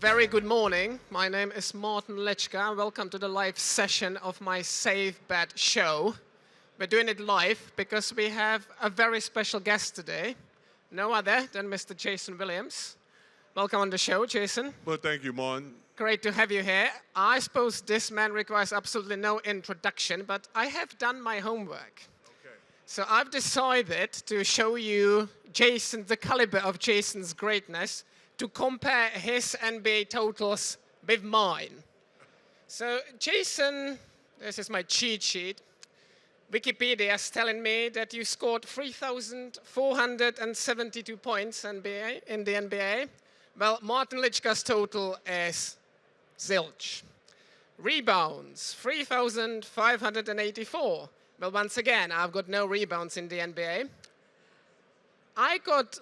very good morning. My name is Martin Lycka. Welcome to the live session of my Safe Bet show. We're doing it live because we have a very special guest today. No other than Mr. Jayson Williams. Welcome on the show, Jayson. Well, thank you, Martin. Great to have you here. I suppose this man requires absolutely no introduction, but I have done my homework. Okay. So I've decided to show you Jayson, the caliber of Jayson's greatness, to compare his NBA totals with mine. So Jayson, this is my cheat sheet. Wikipedia is telling me that you scored 3,472 points in the NBA. Well, Martin Lycka's total is zilch. Rebounds, 3,584. Well, once again, I've got no rebounds in the NBA. I got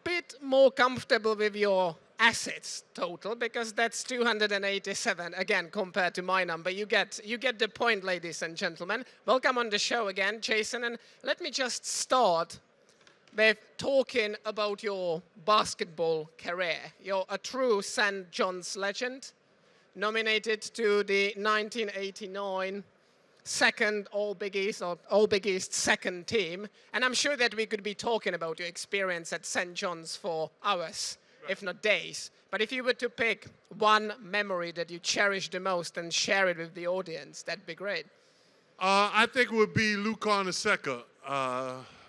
bit more comfortable with your assets total because that's 287 again compared to my number. You get the point, ladies and gentlemen. Welcome on the show again, Jayson, and let me just start with talking about your basketball career. You're a true St. John's legend, nominated to the 1989 second All-Big East or All-Big East second team. And I'm sure that we could be talking about your experience at St. John's for hours, if not days. But if you were to pick one memory that you cherish the most and share it with the audience, that'd be great. I think it would be Luke Carnesecca,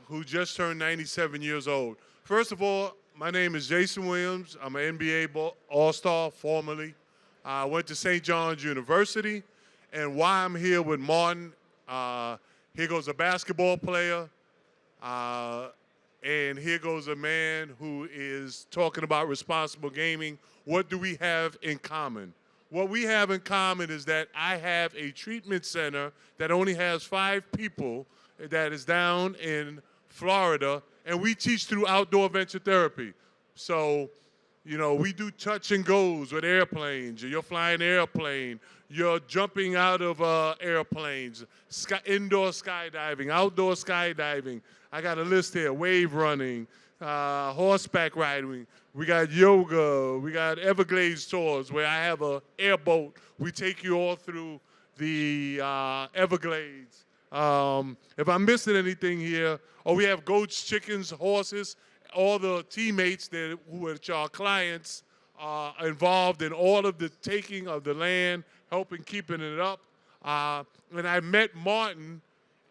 who just turned 97 years old. First of all, my name is Jayson Williams. I'm an NBA All-Star, formerly. I went to St. John's University. And why I'm here with Martin, here goes a basketball player, and here goes a man who is talking about responsible gaming. What do we have in common? What we have in common is that I have a treatment center that only has 5 people that is down in Florida, and we teach through outdoor venture therapy. So, you know, we do touch and goes with airplanes. You're flying an airplane. You're jumping out of airplanes, indoor skydiving, outdoor skydiving. I got a list here, wave running, horseback riding. We got yoga. We got Everglades tours where I have an airboat. We take you all through the Everglades. If I'm missing anything here, we have goats, chickens, horses. All the teammates that who are our clients are involved in all of the taking of the land, helping keeping it up. And I met Martin,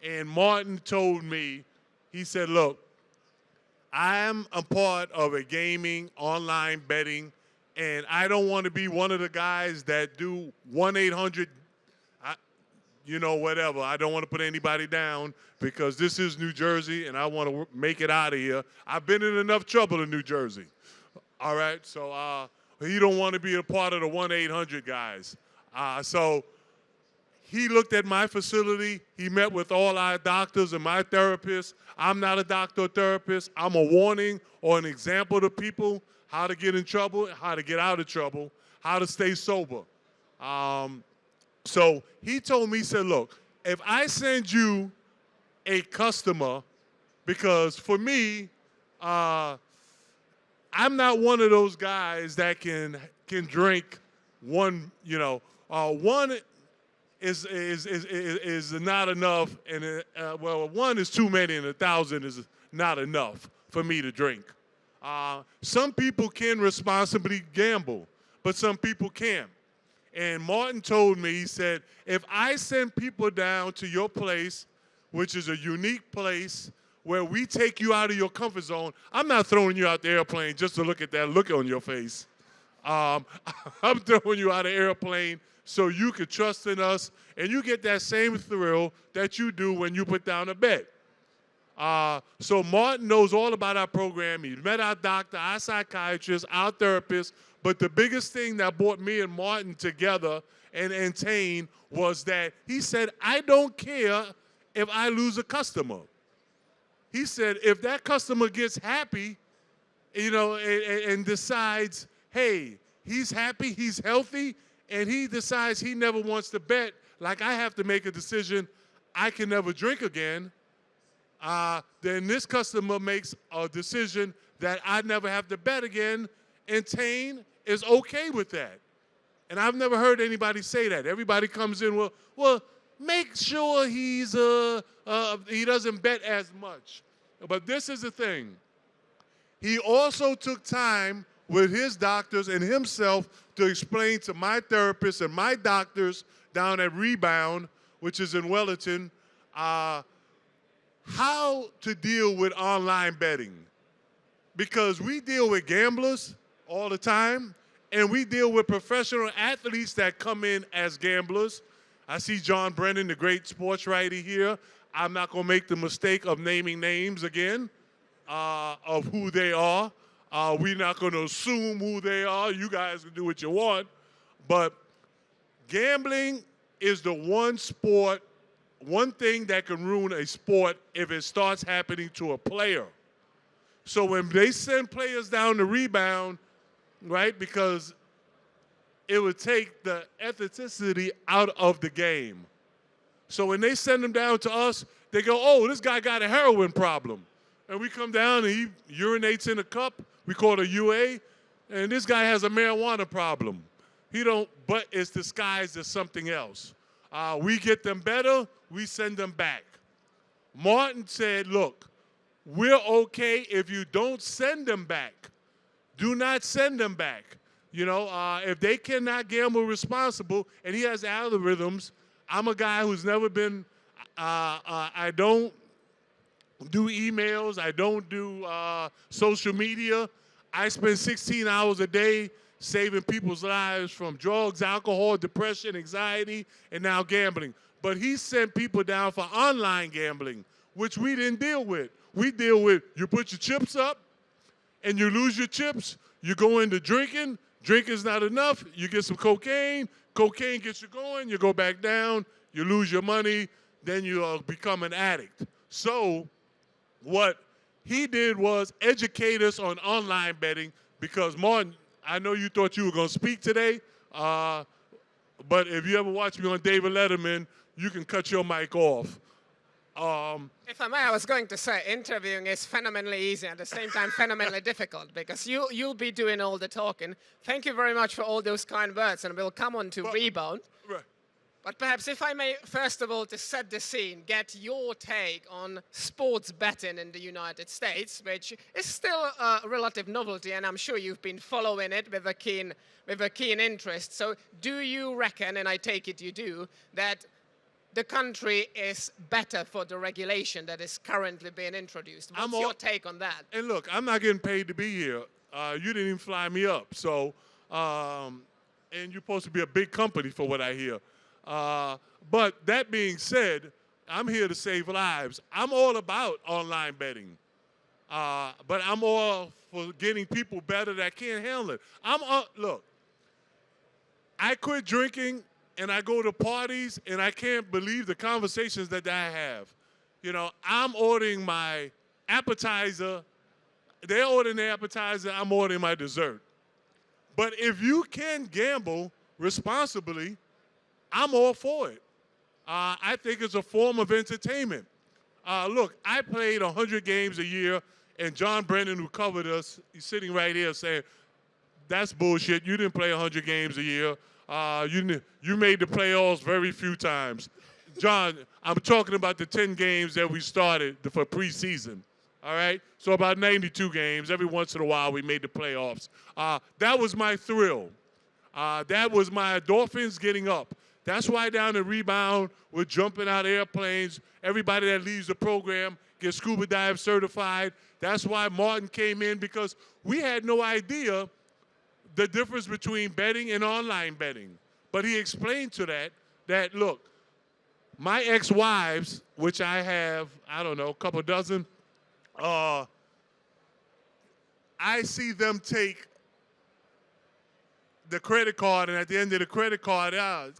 and Martin told me, he said, look, I'm a part of a gaming, online betting, and I don't want to be one of the guys that do 1-800, you know, whatever. I don't want to put anybody down because this is New Jersey and I want to make it out of here. I've been in enough trouble in New Jersey. All right, so he don't want to be a part of the 1-800 guys. So he looked at my facility. He met with all our doctors and my therapists. I'm not a doctor or therapist. I'm a warning or an example to people how to get in trouble, how to get out of trouble, how to stay sober. So he told me, he said, look, if I send you a customer, because for me, I'm not one of those guys that can drink one, you know, one is not enough, and well, one is too many, and 1,000 is not enough for me to drink. Some people can responsibly gamble, but some people can't. And Martin told me, he said, if I send people down to your place, which is a unique place where we take you out of your comfort zone, I'm not throwing you out the airplane just to look at that look on your face. I'm throwing you out of the airplane so you can trust in us and you get that same thrill that you do when you put down a bet. So Martin knows all about our program. He met our doctor, our psychiatrist, our therapist. But the biggest thing that brought me and Martin together and Tane was that he said, I don't care if I lose a customer. He said, if that customer gets happy, you know, and decides, hey, he's happy, he's healthy, and he decides he never wants to bet, like I have to make a decision, I can never drink again, then this customer makes a decision that I never have to bet again, and Tane is okay with that. And I've never heard anybody say that. Everybody comes in, well, make sure he doesn't bet as much. But this is the thing. He also took time with his doctors and himself to explain to my therapist and my doctors down at Rebound, which is in Wellington, how to deal with online betting. Because we deal with gamblers all the time, and we deal with professional athletes that come in as gamblers. I see John Brennan, the great sports writer here. I'm not going to make the mistake of naming names again of who they are. We're not going to assume who they are. You guys can do what you want. But gambling is the one thing that can ruin a sport if it starts happening to a player. So when they send players down to Rebound, right, because it would take the ethicity out of the game. So when they send them down to us, they go, oh, this guy got a heroin problem. And we come down and he urinates in a cup. We call it a UA. And this guy has a marijuana problem. But it's disguised as something else. We get them better, we send them back. Martin said, look, we're okay if you don't send them back. Do not send them back. You know, if they cannot gamble responsible, and he has algorithms, I'm a guy who's never been, I don't do emails, I don't do social media. I spend 16 hours a day saving people's lives from drugs, alcohol, depression, anxiety, and now gambling. But he sent people down for online gambling, which we didn't deal with. We deal with you put your chips up and you lose your chips, you go into drinking, drinking's not enough, you get some cocaine, cocaine gets you going, you go back down, you lose your money, then you become an addict. So what he did was educate us on online betting because, Martin, I know you thought you were going to speak today, but if you ever watch me on David Letterman, you can cut your mic off. If I may, I was going to say interviewing is phenomenally easy and at the same time phenomenally difficult because you'll be doing all the talking. Thank you very much for all those kind words, and we'll come on to Rebound. Right. But perhaps if I may, first of all, to set the scene, get your take on sports betting in the United States, which is still a relative novelty, and I'm sure you've been following it with a keen interest. So do you reckon, and I take it you do, that the country is better for the regulation that is currently being introduced? What's your take on that? And look, I'm not getting paid to be here. You didn't even fly me up. So, and you're supposed to be a big company for what I hear. But that being said, I'm here to save lives. I'm all about online betting. But I'm all for getting people better that can't handle it. Look, I quit drinking and I go to parties and I can't believe the conversations that I have. You know, I'm ordering my appetizer. They're ordering their appetizer. I'm ordering my dessert. But if you can gamble responsibly, I'm all for it. I think it's a form of entertainment. Look, I played 100 games a year, and John Brennan, who covered us, he's sitting right here saying, that's bullshit. You didn't play 100 games a year. You made the playoffs very few times. John, I'm talking about the 10 games that we started for preseason. All right? So about 92 games. Every once in a while, we made the playoffs. That was my thrill. That was my endorphins getting up. That's why down at Rebound, we're jumping out airplanes. Everybody that leaves the program gets scuba dive certified. That's why Martin came in, because we had no idea the difference between betting and online betting. But he explained to that look, my ex-wives, which I have, I don't know, a couple dozen, I see them take the credit card, and at the end of the credit card,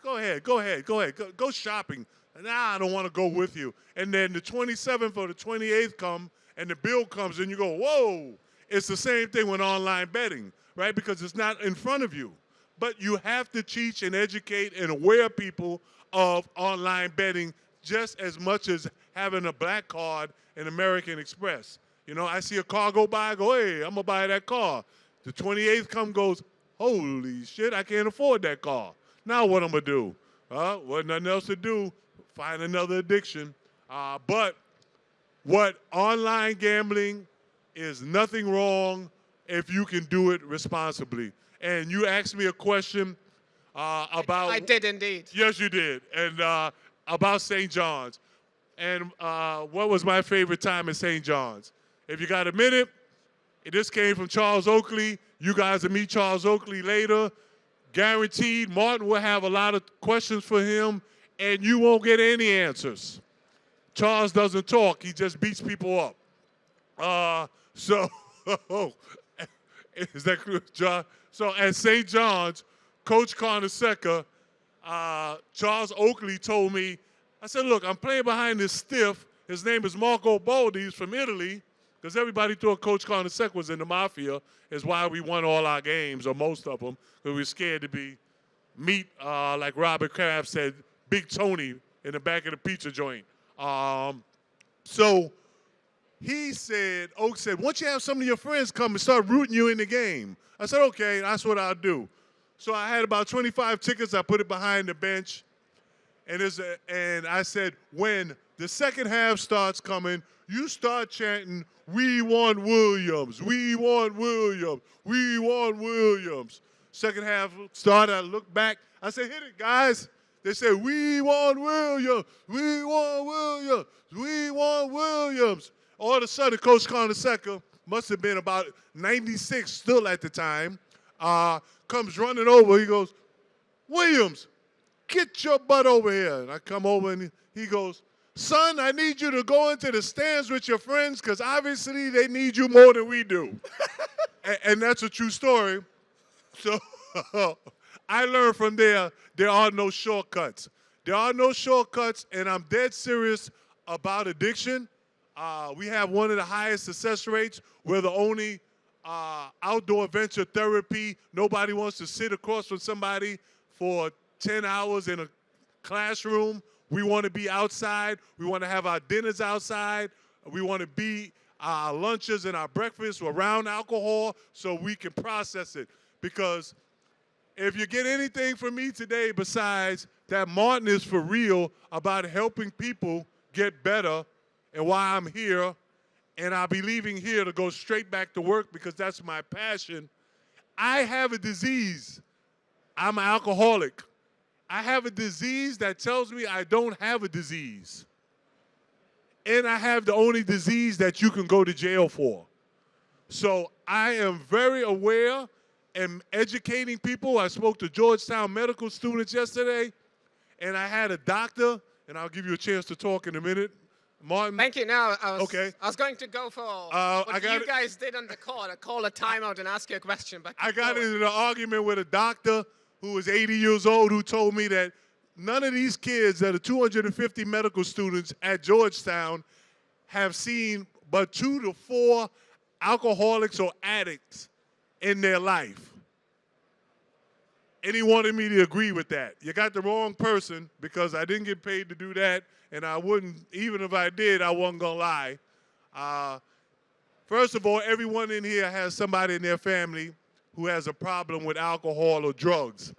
go ahead, go shopping. Nah, I don't want to go with you. And then the 27th or the 28th come, and the bill comes, and you go, whoa. It's the same thing with online betting, right? Because it's not in front of you. But you have to teach and educate and aware people of online betting just as much as having a black card in American Express. You know, I see a car go by, I go, hey, I'm going to buy that car. The 28th goes, Holy shit, I can't afford that car. Now what I'm going to do? What nothing else to do, find another addiction. But what online gambling is nothing wrong if you can do it responsibly. And you asked me a question about... I did indeed. Yes, you did. And about St. John's. And what was my favorite time at St. John's? If you got a minute, this came from Charles Oakley. You guys will meet Charles Oakley later. Guaranteed, Martin will have a lot of questions for him, and you won't get any answers. Charles doesn't talk. He just beats people up. So, is that clear, John? So at St. John's, Coach Carnesecca, Charles Oakley told me, I said, look, I'm playing behind this stiff. His name is Marco Baldi. He's from Italy, because everybody thought Coach Carnesecca was in the mafia, is why we won all our games, or most of them, because we were scared to meet, like Robert Kraft said, Big Tony in the back of the pizza joint. So he said, Oak said, why don't you have some of your friends come and start rooting you in the game? I said, okay, that's what I'll do. So I had about 25 tickets. I put it behind the bench. And I said, when the second half starts coming, you start chanting, we want Williams, we want Williams, we want Williams. Second half started, I looked back. I said, hit it, guys. They said, we want Williams, we want Williams, we want Williams. All of a sudden, Coach Carnesecca, must have been about 96 still at the time, comes running over. He goes, Williams, get your butt over here. And I come over and he goes, son, I need you to go into the stands with your friends because obviously they need you more than we do. and that's a true story. So I learned from there are no shortcuts. There are no shortcuts, and I'm dead serious about addiction. We have one of the highest success rates. We're the only outdoor venture therapy. Nobody wants to sit across from somebody for 10 hours in a classroom. We want to be outside. We want to have our dinners outside. We want to be our lunches and our breakfasts around alcohol so we can process it. Because if you get anything from me today besides that Martin is for real about helping people get better and why I'm here, and I'll be leaving here to go straight back to work because that's my passion, I have a disease. I'm an alcoholic. I have a disease that tells me I don't have a disease. And I have the only disease that you can go to jail for. So I am very aware and educating people. I spoke to Georgetown medical students yesterday, and I had a doctor, and I'll give you a chance to talk in a minute. Martin? Thank you. Now, I was going to go for what you guys did on the call. I call a timeout and ask you a question. But I got into an argument with a doctor who was 80 years old who told me that none of these kids that are 250 medical students at Georgetown have seen but 2 to 4 alcoholics or addicts in their life. And he wanted me to agree with that. You got the wrong person because I didn't get paid to do that, and I wouldn't, even if I did, I wasn't going to lie. First of all, everyone in here has somebody in their family who has a problem with alcohol or drugs.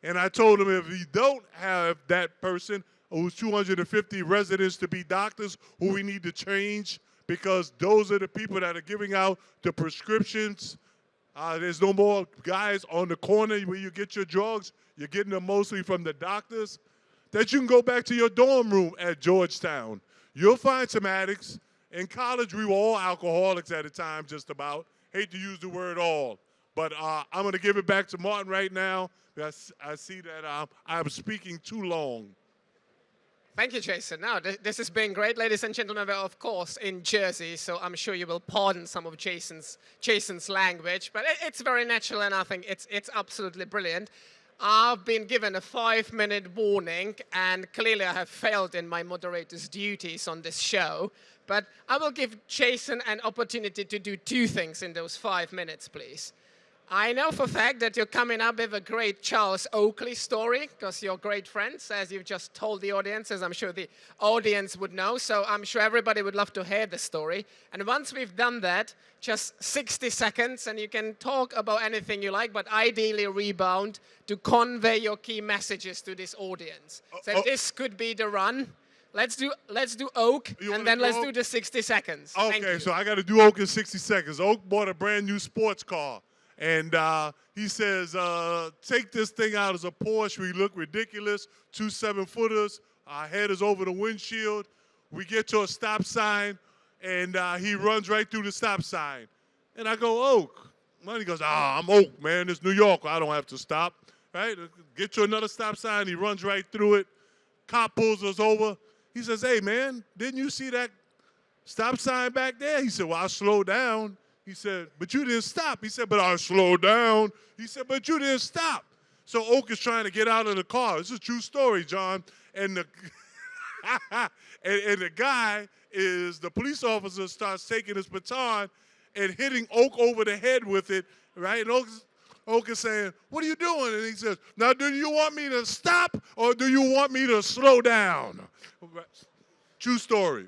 And I told him if you don't have that person who's 250 residents to be doctors who we need to change because those are the people that are giving out the prescriptions. There's no more guys on the corner where you get your drugs. You're getting them mostly from the doctors. That you can go back to your dorm room at Georgetown. You'll find some addicts. In college, we were all alcoholics at a time, just about. Hate to use the word all. But I'm going to give it back to Martin right now because I see that I'm speaking too long. Thank you, Jayson. Now, this has been great. Ladies and gentlemen, we're, of course, in Jersey, so I'm sure you will pardon some of Jayson's language. But it's very natural, and I think it's absolutely brilliant. I've been given a 5-minute warning, and clearly I have failed in my moderator's duties on this show. But I will give Jayson an opportunity to do 2 things in those 5 minutes, please. I know for a fact that you're coming up with a great Charles Oakley story because you're great friends, as you've just told the audience, as I'm sure the audience would know. So I'm sure everybody would love to hear the story. And once we've done that, just 60 seconds, and you can talk about anything you like, but ideally Rebound to convey your key messages to this audience. So this could be the run. Let's do Oak, and then let's do the 60 seconds. Okay, so I got to do Oak in 60 seconds. Oak bought a brand new sports car. And he says, take this thing out as a Porsche. We look ridiculous, 2 7-footers. Our head is over the windshield. We get to a stop sign, and he runs right through the stop sign. And I go, Oak. And he goes, I'm Oak, man. It's New York. I don't have to stop. Right? Get to another stop sign. He runs right through it. Cop pulls us over. He says, hey, man, didn't you see that stop sign back there? He said, well, I slowed down. He said, but you didn't stop. He said, but I slowed down. He said, but you didn't stop. So Oak is trying to get out of the car. This is a true story, John. And the, and the guy is, the police officer starts taking his baton and hitting Oak over the head with it, right? And Oak is saying, what are you doing? And he says, now, do you want me to stop or do you want me to slow down? True story.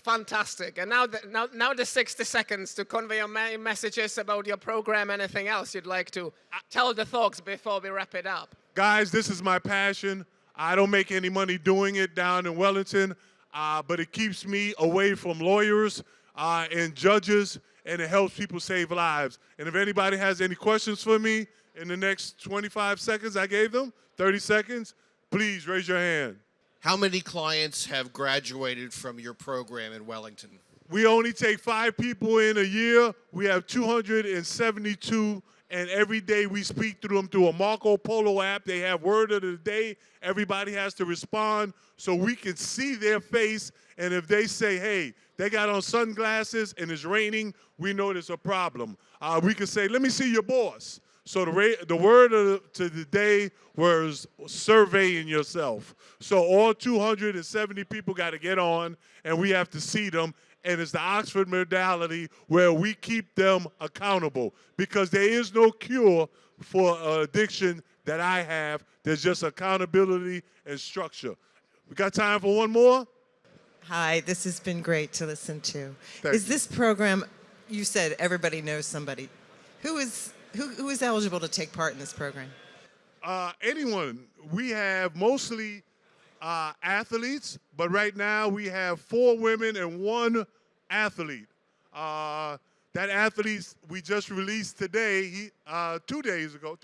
Fantastic. And now the 60 seconds to convey your messages about your program, anything else you'd like to tell the folks before we wrap it up. Guys, this is my passion. I don't make any money doing it down in Wellington, but it keeps me away from lawyers and judges, and it helps people save lives. And if anybody has any questions for me in the next 25 seconds I gave them, 30 seconds, please raise your hand. How many clients have graduated from your program in Wellington? We only take 5 people in a year. We have 272, and every day we speak to them through a Marco Polo app. They have word of the day. Everybody has to respond so we can see their face, and if they say, hey, they got on sunglasses and it's raining, we know there's a problem. We can say, let me see your boss. So the word to the day was surveying yourself. So all 270 people got to get on, and we have to see them. And it's the Oxford modality where we keep them accountable because there is no cure for addiction that I have. There's just accountability and structure. We got time for one more? Hi, this has been great to listen to. Thank Is this program, you said everybody knows somebody. Who is eligible to take part in this program? Anyone. We have mostly athletes, but right now we have 4 women and 1 athlete. That athlete we just released today, 3 days ago,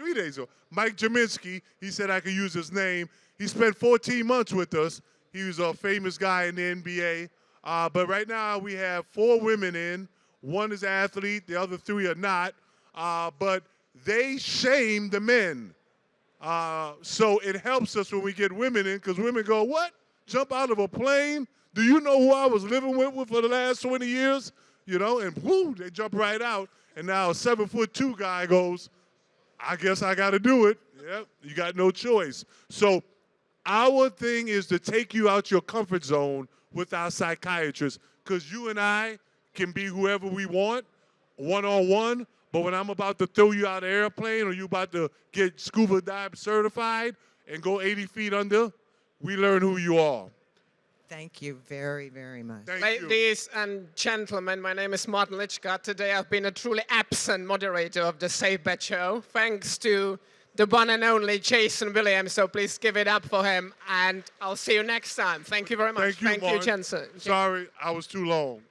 Mike Jaminski, he said I could use his name. He spent 14 months with us. He was a famous guy in the NBA. But right now we have 4 women in. 1 is an athlete, the other 3 are not. But they shame the men. So it helps us when we get women in because women go, what? Jump out of a plane? Do you know who I was living with for the last 20 years? You know, and whoo, they jump right out. And now a 7'2" guy goes, I guess I got to do it. Yep, you got no choice. So our thing is to take you out your comfort zone with our psychiatrists because you and I can be whoever we want, one-on-one. But when I'm about to throw you out of an airplane or you about to get scuba dive certified and go 80 feet under, we learn who you are. Thank you very, very much. Thank you. Ladies and gentlemen, my name is Martin Lycka. Today I've been a truly absent moderator of the Safe Bet Show, thanks to the one and only Jayson Williams. So please give it up for him, and I'll see you next time. Thank you very much. Thank you, Martin. Jensen. Sorry, I was too long.